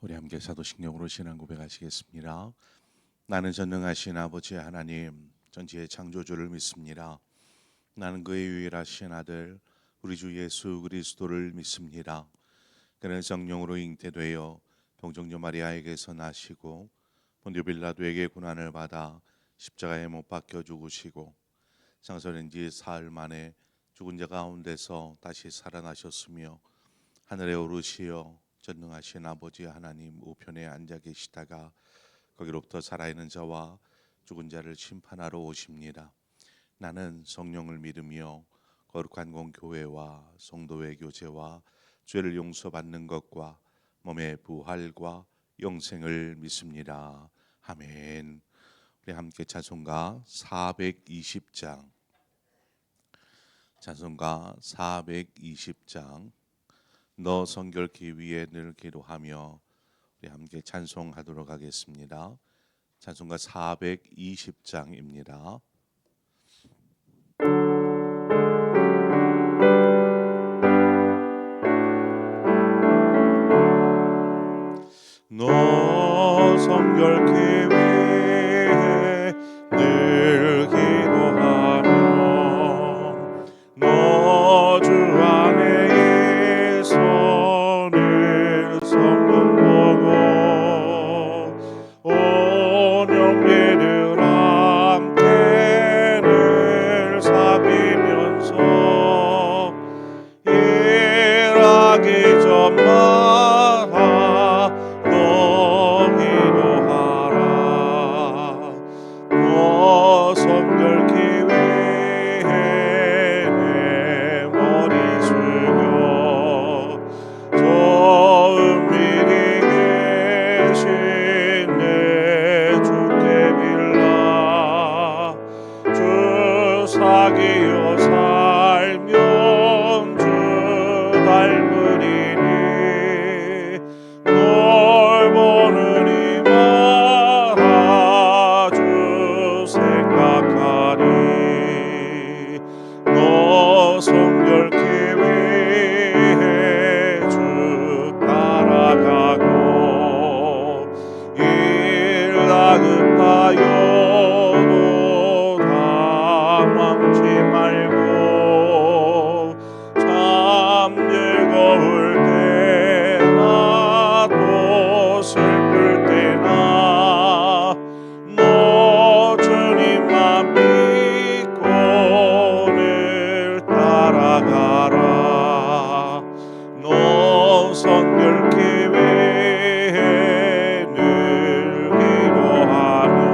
우리 함께 사도신경으로 신앙 고백하시겠습니다. 나는 전능하신 아버지 하나님, 전지의 창조주를 믿습니다. 나는 그의 유일하신 아들 우리 주 예수 그리스도를 믿습니다. 그는 성령으로 잉태되어 동정녀 마리아에게서 나시고 본디오 빌라도에게 고난을 받아 십자가에 못 박혀 죽으시고 장사된 지 사흘 만에 죽은 자 가운데서 다시 살아나셨으며 하늘에 오르시어 전능하신 아버지 하나님 우편에 앉아 계시다가 거기로부터 살아있는 자와 죽은 자를 심판하러 오십니다. 나는 성령을 믿으며 거룩한 공교회와 성도의 교제와 죄를 용서받는 것과 몸의 부활과 영생을 믿습니다. 아멘. 우리 함께 찬송가 420장 찬송가 420장 너 성결기 위에 늘 기도하며 우리 함께 찬송하도록 하겠습니다. 찬송가 420장입니다. 너 성결기 위에 늘 기도하며 너 주 안에 있어 늘 성경 보고 온 형제들 함께 늘 사귀면서 일하기 전마다 너 기도하라. 너 성결기 위해 내 머리 숙여 저 은밀히 계신 내 주께 빌라. 주 사귀어 살면 주 닮으리니 널 보느니마다 주 생각하리. 너 성결기 위해 주 따라가고 일 다급하여도 당황치 말고 참 즐거울 때나 또 슬플 때나 너 주님만 믿고 늘 따라가라. 너 성결기 위해 늘 기도하며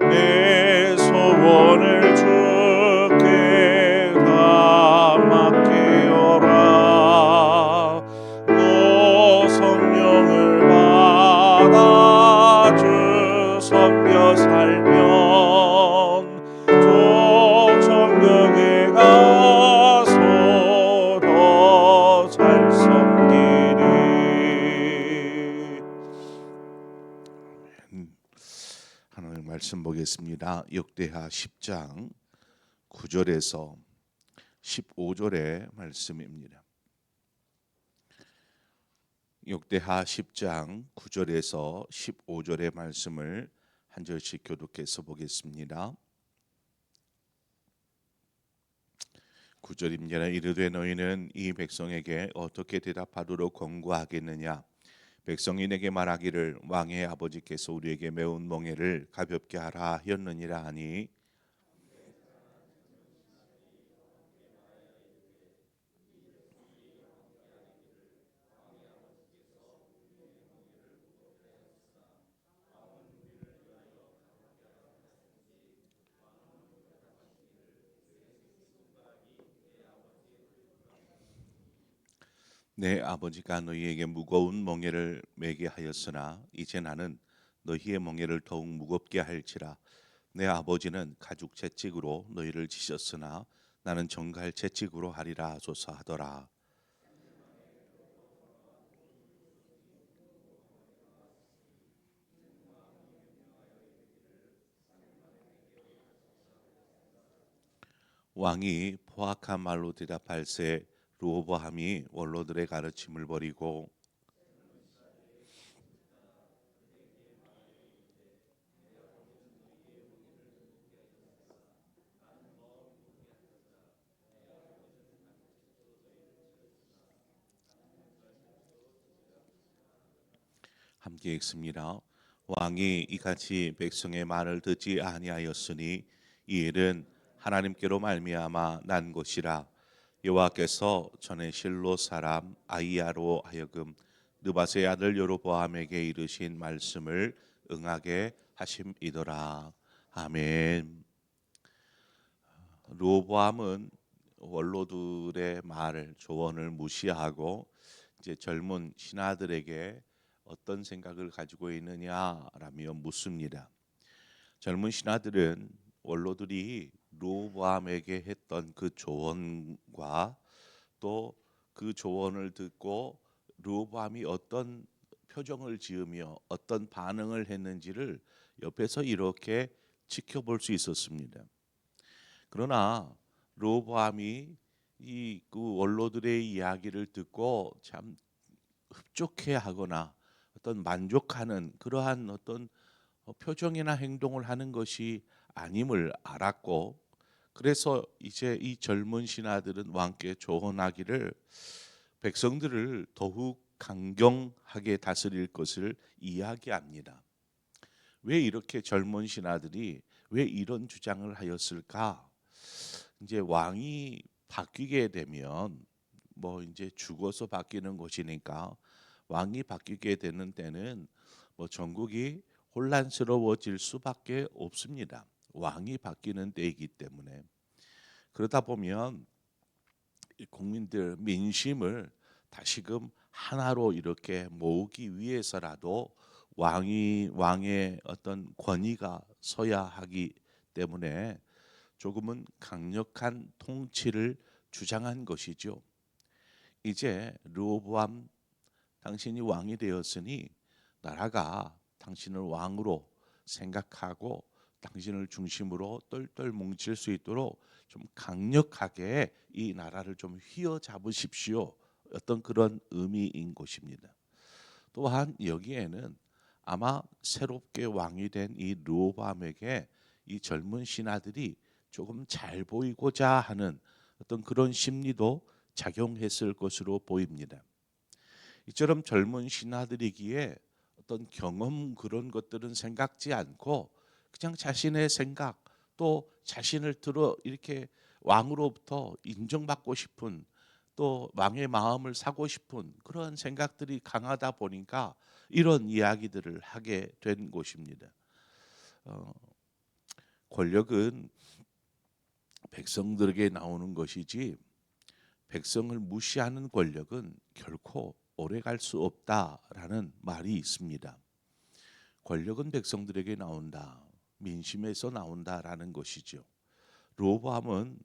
내 소원을 주께 다 맡기어라. 너 성령을 받아 주 섬겨 살면 족성역에 가서 더 잘 섬기리. 하나님 말씀 보겠습니다. 역대하 10장 9절에서 15절의 말씀입니다. 역대하 10장 9절에서 15절의 말씀을 한 절씩 교독해서 보겠습니다. 9절입니다. 이르되 너희는 이 백성에게 어떻게 대답하도록 권고하겠느냐. 백성이 내게 말하기를 왕의 아버지께서 우리에게 매운 멍에를 가볍게 하라 하였느니라 하니 내 아버지가 너희에게 무거운 멍에를 매게 하였으나 이제 나는 너희의 멍에를 더욱 무겁게 할지라. 내 아버지는 가죽 채찍으로 너희를 치셨으나 나는 정갈 채찍으로 하리라 하소서 하더라. 왕이 포악한 말로 대답할세 르호보암이 원로들의 가르침을 버리고 함께 읽습니다. 왕이 이같이 백성의 말을 듣지 아니하였으니 이 일은 하나님께로 말미암아 난 것이라. 여호와께서 전에 실로 사람 아이야로 하여금 느바스의 아들 여로보암에게 이르신 말씀을 응하게 하심이더라. 아멘. 르호보암은 원로들의 말을 조언을 무시하고 이제 젊은 신하들에게 어떤 생각을 가지고 있느냐라며 묻습니다. 젊은 신하들은 원로들이 르호보암에게 했던 그 조언과 또 그 조언을 듣고 르호보암이 어떤 표정을 지으며 어떤 반응을 했는지를 옆에서 이렇게 지켜볼 수 있었습니다. 그러나 르호보암이 이 그 원로들의 이야기를 듣고 참 흡족해하거나 어떤 만족하는 그러한 어떤 표정이나 행동을 하는 것이 아님을 알았고, 그래서 이제 이 젊은 신하들은 왕께 조언하기를 백성들을 더욱 강경하게 다스릴 것을 이야기합니다. 왜 이렇게 젊은 신하들이 왜 이런 주장을 하였을까? 이제 왕이 바뀌게 되면 뭐 이제 죽어서 바뀌는 것이니까 왕이 바뀌게 되는 때는 뭐 전국이 혼란스러워질 수밖에 없습니다. 왕이 바뀌는 때이기 때문에. 그러다 보면 이 국민들 민심을 다시금 하나로 이렇게 모으기 위해서라도 왕의 어떤 권위가 서야 하기 때문에 조금은 강력한 통치를 주장한 것이죠. 이제 르호보암, 당신이 왕이 되었으니 나라가 당신을 왕으로 생각하고 당신을 중심으로 똘똘 뭉칠 수 있도록 좀 강력하게 이 나라를 좀 휘어잡으십시오. 어떤 그런 의미인 것입니다. 또한 여기에는 아마 새롭게 왕이 된 이 르호보암에게 이 젊은 신하들이 조금 잘 보이고자 하는 어떤 그런 심리도 작용했을 것으로 보입니다. 이처럼 젊은 신하들이기에 어떤 경험 그런 것들은 생각지 않고 그냥 자신의 생각 또 자신을 들어 이렇게 왕으로부터 인정받고 싶은 또 왕의 마음을 사고 싶은 그런 생각들이 강하다 보니까 이런 이야기들을 하게 된 것입니다. 어, 권력은 백성들에게 나오는 것이지 백성을 무시하는 권력은 결코 오래 갈 수 없다라는 말이 있습니다. 권력은 백성들에게 나온다. 민심에서 나온다라는 것이죠. 르호보암은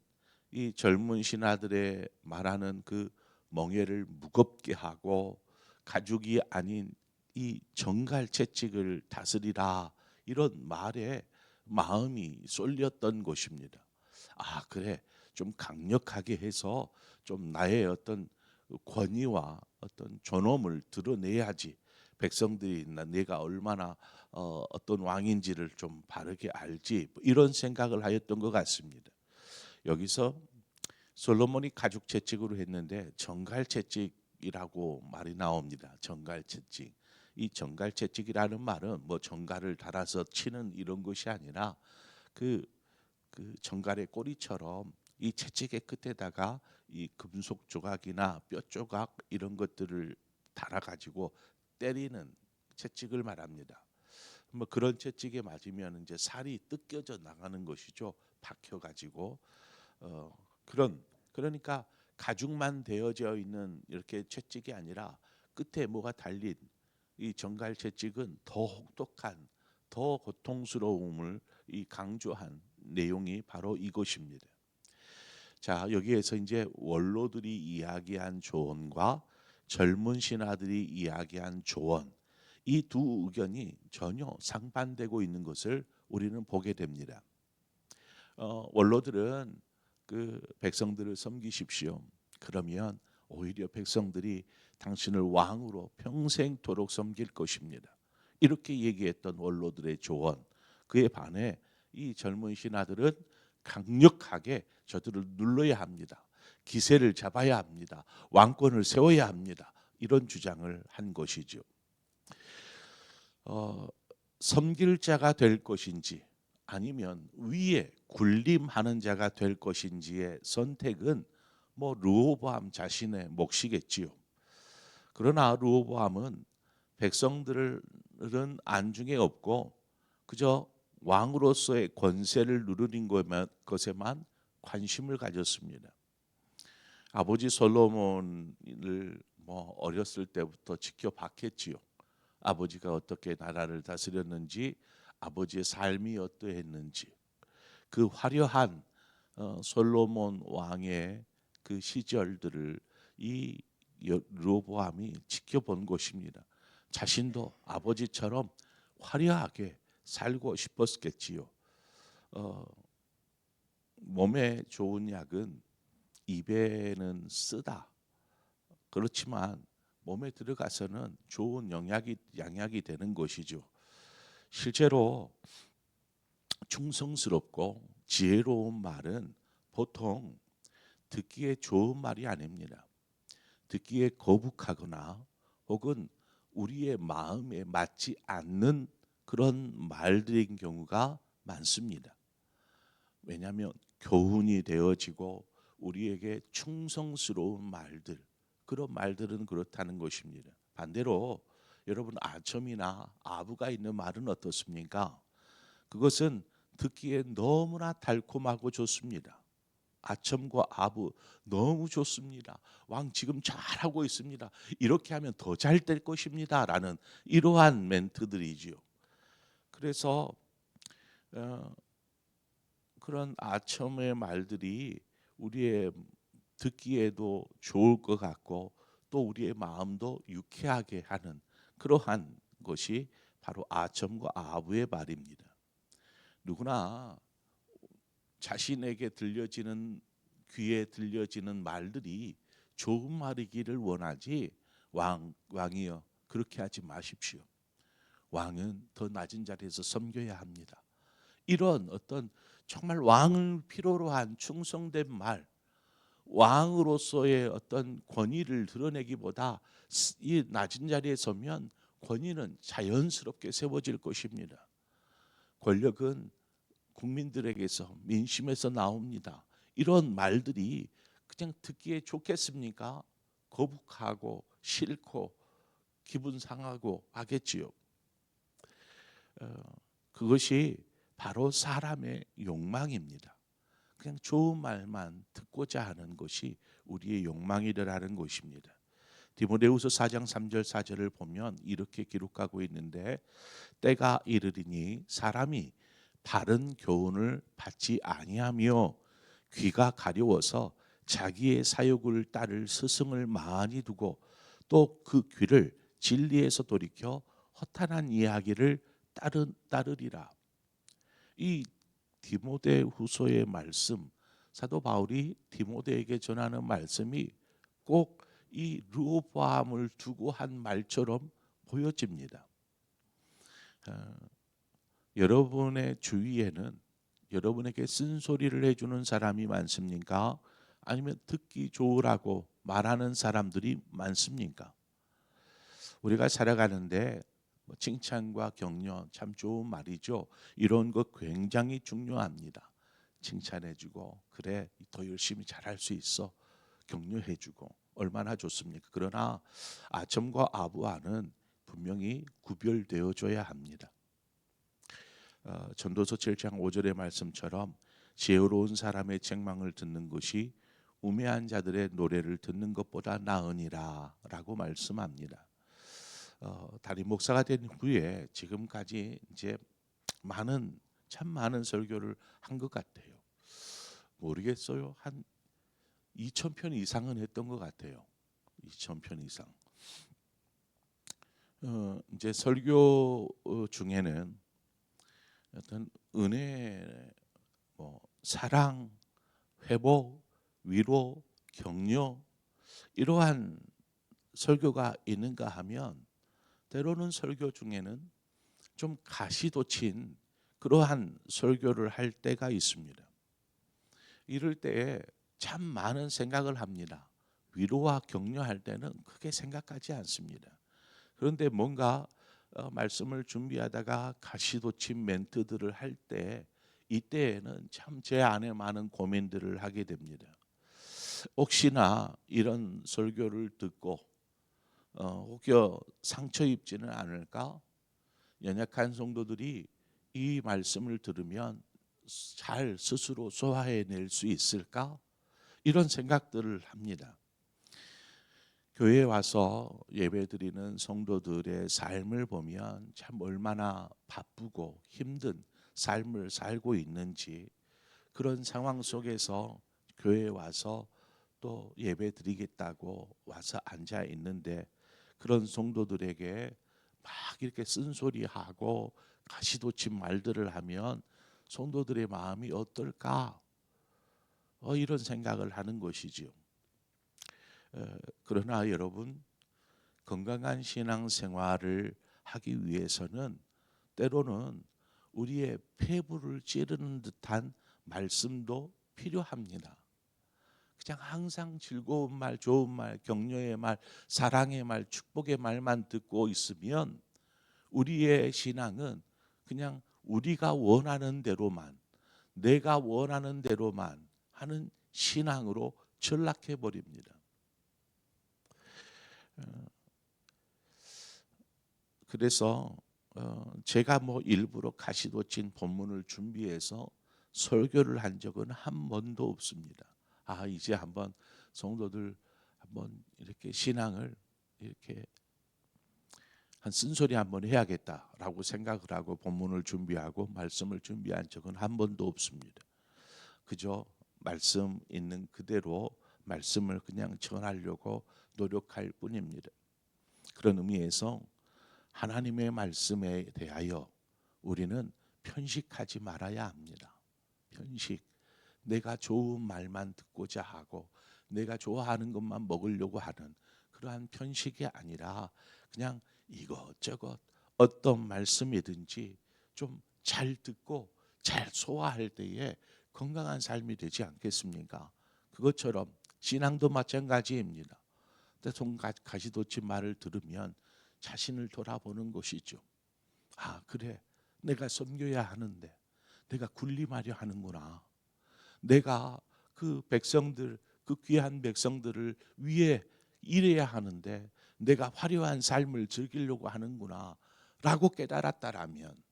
이 젊은 신하들의 말하는 그 멍에를 무겁게 하고 가죽이 아닌 이 정갈 채찍을 다스리라 이런 말에 마음이 쏠렸던 것입니다. 아, 그래. 좀 강력하게 해서 좀 나의 어떤 권위와 어떤 존엄을 드러내야지. 백성들이 내가 얼마나 어떤 왕인지를 좀 바르게 알지. 뭐 이런 생각을 하였던 것 같습니다. 여기서 솔로몬이 가죽 채찍으로 했는데 정갈 채찍이라고 말이 나옵니다. 정갈 채찍. 이 정갈 채찍이라는 말은 뭐 정갈을 달아서 치는 이런 것이 아니라 그 정갈의 꼬리처럼 이 채찍의 끝에다가 이 금속 조각이나 뼈 조각 이런 것들을 달아 가지고 때리는 채찍을 말합니다. 뭐 그런 채찍에 맞으면 이제 살이 뜯겨져 나가는 것이죠. 박혀 가지고 그러니까 가죽만 되어져 있는 이렇게 채찍이 아니라 끝에 뭐가 달린 이 정갈 채찍은 더 혹독한 더 고통스러움을 이 강조한 내용이 바로 이것입니다. 자, 여기에서 이제 원로들이 이야기한 조언과 젊은 신하들이 이야기한 조언, 이 두 의견이 전혀 상반되고 있는 것을 우리는 보게 됩니다. 원로들은 그 백성들을 섬기십시오. 그러면 오히려 백성들이 당신을 왕으로 평생토록 섬길 것입니다. 이렇게 얘기했던 원로들의 조언, 그에 반해 이 젊은 신하들은 강력하게 저들을 눌러야 합니다. 기세를 잡아야 합니다. 왕권을 세워야 합니다. 이런 주장을 한 것이죠. 어, 섬길 자가 될 것인지 아니면 위에 군림하는 자가 될 것인지의 선택은 뭐 르호보암 자신의 몫이겠지요. 그러나 르호보암은 백성들은 안중에 없고 그저 왕으로서의 권세를 누리는 것에만 관심을 가졌습니다. 아버지 솔로몬을 뭐 어렸을 때부터 지켜봤겠지요. 아버지가 어떻게 나라를 다스렸는지, 아버지의 삶이 어떠했는지, 그 화려한 솔로몬 왕의 그 시절들을 이 르호보암이 지켜본 것입니다. 자신도 아버지처럼 화려하게 살고 싶었겠지요. 어, 몸에 좋은 약은 입에는 쓰다. 그렇지만 몸에 들어가서는 좋은 양약이 되는 것이죠. 실제로 충성스럽고 지혜로운 말은 보통 듣기에 좋은 말이 아닙니다. 듣기에 거북하거나 혹은 우리의 마음에 맞지 않는 그런 말들인 경우가 많습니다. 왜냐하면 교훈이 되어지고 우리에게 충성스러운 말들, 그런 말들은 그렇다는 것입니다. 반대로 여러분 아첨이나 아부가 있는 말은 어떻습니까? 그것은 듣기에 너무나 달콤하고 좋습니다. 아첨과 아부 너무 좋습니다. 왕 지금 잘하고 있습니다. 이렇게 하면 더 잘 될 것입니다. 라는 이러한 멘트들이지요. 그래서 그런 아첨의 말들이 우리의 듣기에도 좋을 것 같고 또 우리의 마음도 유쾌하게 하는 그러한 것이 바로 아첨과 아부의 말입니다. 누구나 자신에게 들려지는 귀에 들려지는 말들이 좋은 말이기를 원하지 왕이여 그렇게 하지 마십시오. 왕은 더 낮은 자리에서 섬겨야 합니다. 이런 어떤 정말 왕을 필요로 한 충성된 말, 왕으로서의 어떤 권위를 드러내기보다 이 낮은 자리에 서면 권위는 자연스럽게 세워질 것입니다. 권력은 국민들에게서 민심에서 나옵니다. 이런 말들이 그냥 듣기에 좋겠습니까? 거북하고 싫고 기분 상하고 하겠지요. 그것이 바로 사람의 욕망입니다. 그냥 좋은 말만 듣고자 하는 것이 우리의 욕망이라는 것입니다. 디모데후서 4장 3절 4절을 보면 이렇게 기록하고 있는데 때가 이르리니 사람이 바른 교훈을 받지 아니하며 귀가 가려워서 자기의 사욕을 따를 스승을 많이 두고 또 그 귀를 진리에서 돌이켜 허탄한 이야기를 따르리라. 이 디모데후서의 말씀, 사도 바울이 디모데에게 전하는 말씀이 꼭 이 르호보암을 두고 한 말처럼 보여집니다. 여러분의 주위에는 여러분에게 쓴소리를 해주는 사람이 많습니까? 아니면 듣기 좋으라고 말하는 사람들이 많습니까? 우리가 살아가는데 칭찬과 격려 참 좋은 말이죠. 이런 것 굉장히 중요합니다. 칭찬해주고 그래 더 열심히 잘할 수 있어 격려해주고 얼마나 좋습니까? 그러나 아첨과 아부와는 분명히 구별되어줘야 합니다. 전도서 7장 5절의 말씀처럼 지혜로운 사람의 책망을 듣는 것이 우매한 자들의 노래를 듣는 것보다 나으니라 라고 말씀합니다. 담임 목사가 된 후에 지금까지 이제 참 많은 설교를 한 것 같아요. 모르겠어요. 한 2,000편 이상은 했던 것 같아요. 2,000편 이상. 이제 설교 중에는 어떤 은혜, 사랑, 회복, 위로, 격려 이러한 설교가 있는가 하면 때로는 설교 중에는 좀 가시돋친 그러한 설교를 할 때가 있습니다. 이럴 때에 참 많은 생각을 합니다. 위로와 격려할 때는 크게 생각하지 않습니다. 그런데 뭔가 말씀을 준비하다가 가시돋친 멘트들을 할 때 이때에는 참 제 안에 많은 고민들을 하게 됩니다. 혹시나 이런 설교를 듣고 혹여 상처 입지는 않을까? 연약한 성도들이 이 말씀을 들으면 잘 스스로 소화해낼 수 있을까? 이런 생각들을 합니다. 교회에 와서 예배드리는 성도들의 삶을 보면 참 얼마나 바쁘고 힘든 삶을 살고 있는지, 그런 상황 속에서 교회에 와서 또 예배드리겠다고 와서 앉아 있는데 그런 성도들에게 막 이렇게 쓴소리하고 가시돋친 말들을 하면 성도들의 마음이 어떨까? 이런 생각을 하는 것이지요. 그러나 여러분, 건강한 신앙생활을 하기 위해서는 때로는 우리의 폐부를 찌르는 듯한 말씀도 필요합니다. 그냥 항상 즐거운 말, 좋은 말, 격려의 말, 사랑의 말, 축복의 말만 듣고 있으면 우리의 신앙은 그냥 우리가 원하는 대로만, 내가 원하는 대로만 하는 신앙으로 전락해 버립니다. 그래서 제가 일부러 가시돋친 본문을 준비해서 설교를 한 적은 한 번도 없습니다. 이제 한번 성도들 한번 이렇게 신앙을 이렇게 한 쓴소리 한번 해야겠다라고 생각을 하고 본문을 준비하고 말씀을 준비한 적은 한 번도 없습니다. 그저 말씀 있는 그대로 말씀을 그냥 전하려고 노력할 뿐입니다. 그런 의미에서 하나님의 말씀에 대하여 우리는 편식하지 말아야 합니다. 편식. 내가 좋은 말만 듣고자 하고 내가 좋아하는 것만 먹으려고 하는 그러한 편식이 아니라 그냥 이것저것 어떤 말씀이든지 좀 잘 듣고 잘 소화할 때에 건강한 삶이 되지 않겠습니까? 그것처럼 신앙도 마찬가지입니다. 가시돋친 말을 들으면 자신을 돌아보는 것이죠. 그래, 내가 섬겨야 하는데, 내가 군림하려 하는구나. 내가 그 백성들, 그 귀한 백성들을 위해 일해야 하는데 내가 화려한 삶을 즐기려고 하는구나 라고 깨달았다라면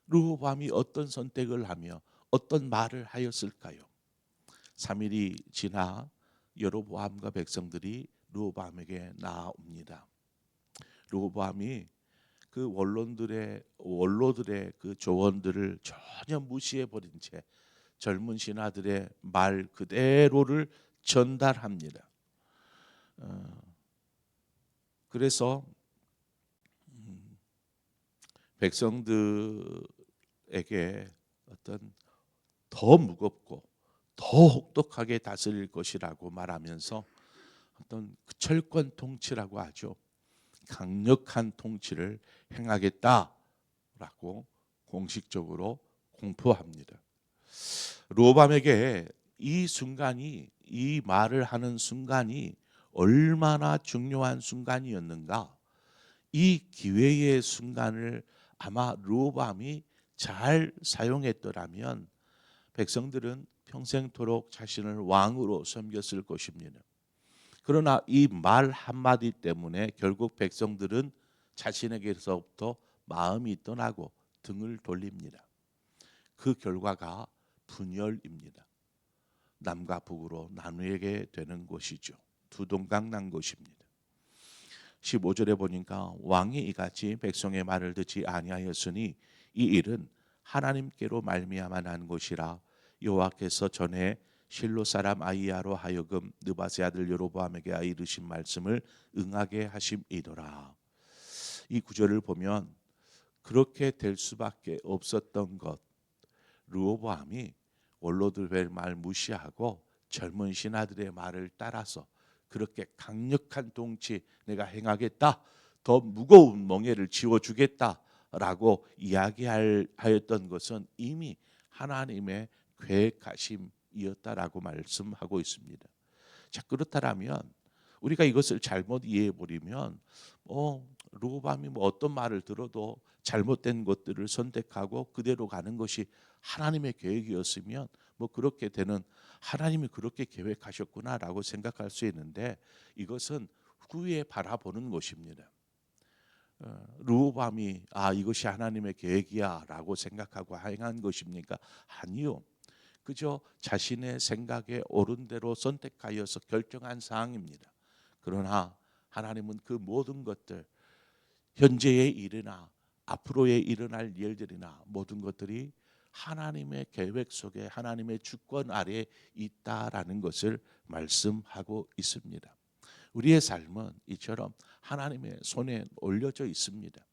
르호보암이 어떤 선택을 하며 어떤 말을 하였을까요? 3일이 지나 여로보암과 백성들이 르호보암에게 나아옵니다. 르호보암이 그 원로들의 그 조언들을 전혀 무시해 버린 채 젊은 신하들의 말 그대로를 전달합니다. 그래서 백성들에게 어떤 더 무겁고 더 혹독하게 다스릴 것이라고 말하면서 어떤 철권 통치라고 하죠. 강력한 통치를 행하겠다라고 공식적으로 공포합니다. 르호보암에게 이 순간이, 이 말을 하는 순간이 얼마나 중요한 순간이었는가. 이 기회의 순간을 아마 르호보암이 잘 사용했더라면 백성들은 평생토록 자신을 왕으로 섬겼을 것입니다. 그러나 이 말 한마디 때문에 결국 백성들은 자신에게서부터 마음이 떠나고 등을 돌립니다. 그 결과가 분열입니다. 남과 북으로 나누게 되는 것이죠. 두 동강 난 것입니다. 15절에 보니까 왕이 이같이 백성의 말을 듣지 아니하였으니 이 일은 하나님께로 말미암아 난 것이라 여호와께서 전에 실로 사람 아히야로 하여금 느바세 아들 여로보암에게 이르신 말씀을 응하게 하심이더라. 이 구절을 보면 그렇게 될 수밖에 없었던 것, 르호보암이 원로들의 말 무시하고 젊은 신하들의 말을 따라서 그렇게 강력한 통치 내가 행하겠다, 더 무거운 멍에를 지워주겠다라고 이야기하였던 것은 이미 하나님의 계획하심이었다라고 말씀하고 있습니다. 자, 그렇다면 우리가 이것을 잘못 이해해 버리면 르호보암이 뭐 어떤 말을 들어도 잘못된 것들을 선택하고 그대로 가는 것이 하나님의 계획이었으면 뭐 그렇게 되는, 하나님이 그렇게 계획하셨구나라고 생각할 수 있는데, 이것은 후에 바라보는 것입니다. 르호보암이 이것이 하나님의 계획이야라고 생각하고 행한 것입니까? 아니요. 그저 자신의 생각에 옳은 대로 선택하여서 결정한 사항입니다. 그러나 하나님은 그 모든 것들, 현재의 일이나 앞으로의 일어날 일들이나 모든 것들이 하나님의 계획 속에 하나님의 주권 아래에 있다라는 것을 말씀하고 있습니다. 우리의 삶은 이처럼 하나님의 손에 올려져 있습니다.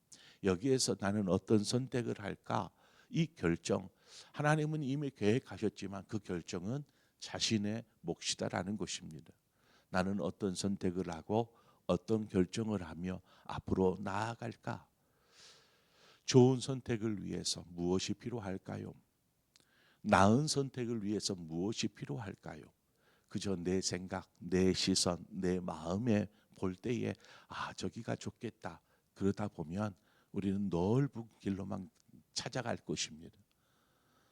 여기에서 나는 어떤 선택을 할까? 이 결정, 하나님은 이미 계획하셨지만 그 결정은 자신의 몫이다라는 것입니다. 나는 어떤 선택을 하고 어떤 결정을 하며 앞으로 나아갈까? 좋은 선택을 위해서 무엇이 필요할까요? 나은 선택을 위해서 무엇이 필요할까요? 그저 내 생각, 내 시선, 내 마음에 볼 때에 저기가 좋겠다. 그러다 보면 우리는 넓은 길로만 찾아갈 것입니다.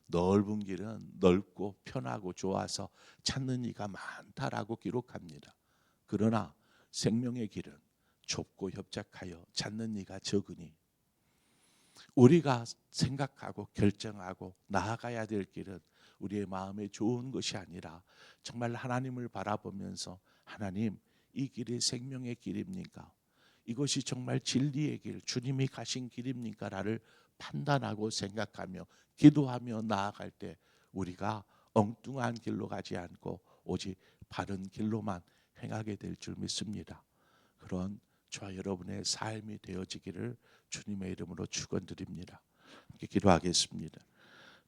넓은 길은 넓고 편하고 좋아서 찾는 이가 많다라고 기록합니다. 그러나 생명의 길은 좁고 협착하여 찾는 이가 적으니, 우리가 생각하고 결정하고 나아가야 될 길은 우리의 마음에 좋은 것이 아니라 정말 하나님을 바라보면서, 하나님, 이 길이 생명의 길입니까? 이것이 정말 진리의 길, 주님이 가신 길입니까? 라를 판단하고 생각하며 기도하며 나아갈 때 우리가 엉뚱한 길로 가지 않고 오직 바른 길로만 행하게 될 줄 믿습니다. 그런 저와 여러분의 삶이 되어지기를 주님의 이름으로 축원드립니다. 함께 기도하겠습니다.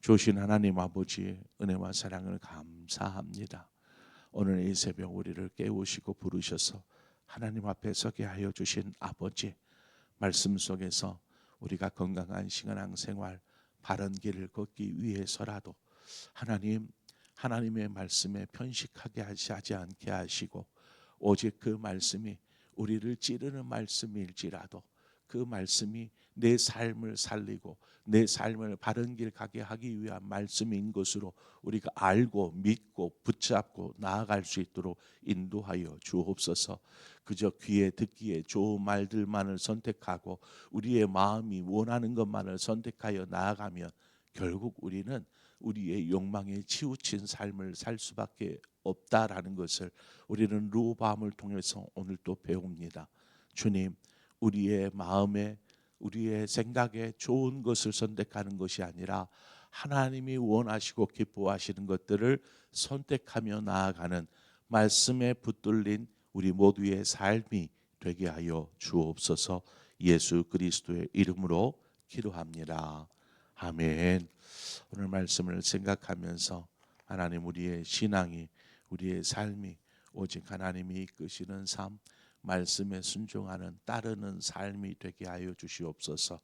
주신 하나님 아버지, 은혜와 사랑을 감사합니다. 오늘 이 새벽 우리를 깨우시고 부르셔서 하나님 앞에 서게 하여 주신 아버지, 말씀 속에서 우리가 건강한 신앙생활, 바른 길을 걷기 위해서라도 하나님의 말씀에 편식하게 하지 않게 하시고, 오직 그 말씀이 우리를 찌르는 말씀일지라도 그 말씀이 내 삶을 살리고 내 삶을 바른 길 가게 하기 위한 말씀인 것으로 우리가 알고 믿고 붙잡고 나아갈 수 있도록 인도하여 주옵소서. 그저 귀에 듣기에 좋은 말들만을 선택하고 우리의 마음이 원하는 것만을 선택하여 나아가면 결국 우리는 우리의 욕망에 치우친 삶을 살 수밖에 없다라는 것을 우리는 르호보암을 통해서 오늘 또 배웁니다. 주님, 우리의 마음에 우리의 생각에 좋은 것을 선택하는 것이 아니라 하나님이 원하시고 기뻐하시는 것들을 선택하며 나아가는 말씀에 붙들린 우리 모두의 삶이 되게 하여 주옵소서. 예수 그리스도의 이름으로 기도합니다. 아멘. 오늘 말씀을 생각하면서 하나님, 우리의 신앙이, 우리의 삶이 오직 하나님이 이끄시는 삶, 말씀에 순종하는 따르는 삶이 되게 하여 주시옵소서.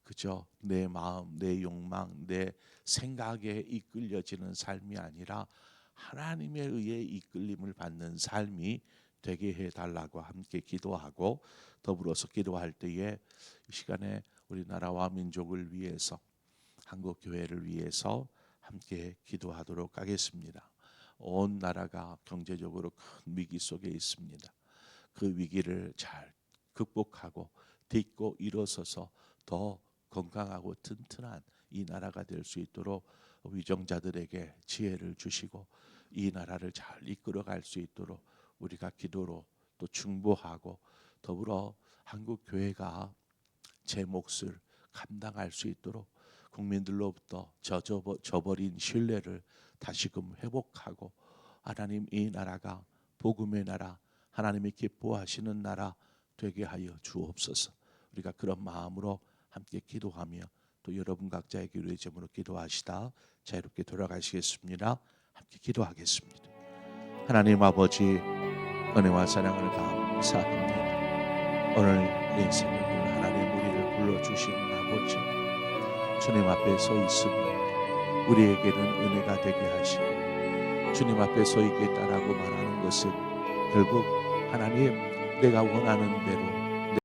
그저 내 마음, 내 욕망, 내 생각에 이끌려지는 삶이 아니라 하나님에 의해 이끌림을 받는 삶이 되게 해달라고 함께 기도하고, 더불어서 기도할 때에 이 시간에 우리나라와 민족을 위해서, 한국 교회를 위해서 함께 기도하도록 하겠습니다. 온 나라가 경제적으로 큰 위기 속에 있습니다. 그 위기를 잘 극복하고 딛고 일어서서 더 건강하고 튼튼한 이 나라가 될 수 있도록 위정자들에게 지혜를 주시고 이 나라를 잘 이끌어갈 수 있도록 우리가 기도로 또 중보하고, 더불어 한국 교회가 제 몫을 감당할 수 있도록 국민들로부터 저버린 신뢰를 다시금 회복하고, 하나님, 이 나라가 복음의 나라, 하나님이 기뻐하시는 나라 되게 하여 주옵소서. 우리가 그런 마음으로 함께 기도하며 또 여러분 각자의 기도의 제목으로 기도하시다 자유롭게 돌아가시겠습니다. 함께 기도하겠습니다. 하나님 아버지, 은혜와 사랑을 감사합니다. 오늘 이 새벽을 하나님 우리를 불러주시는 아버지, 주님 앞에 서 있으며 우리에게는 은혜가 되게 하시고, 주님 앞에 서 있겠다라고 말하는 것은 결국 하나님, 내가 원하는 대로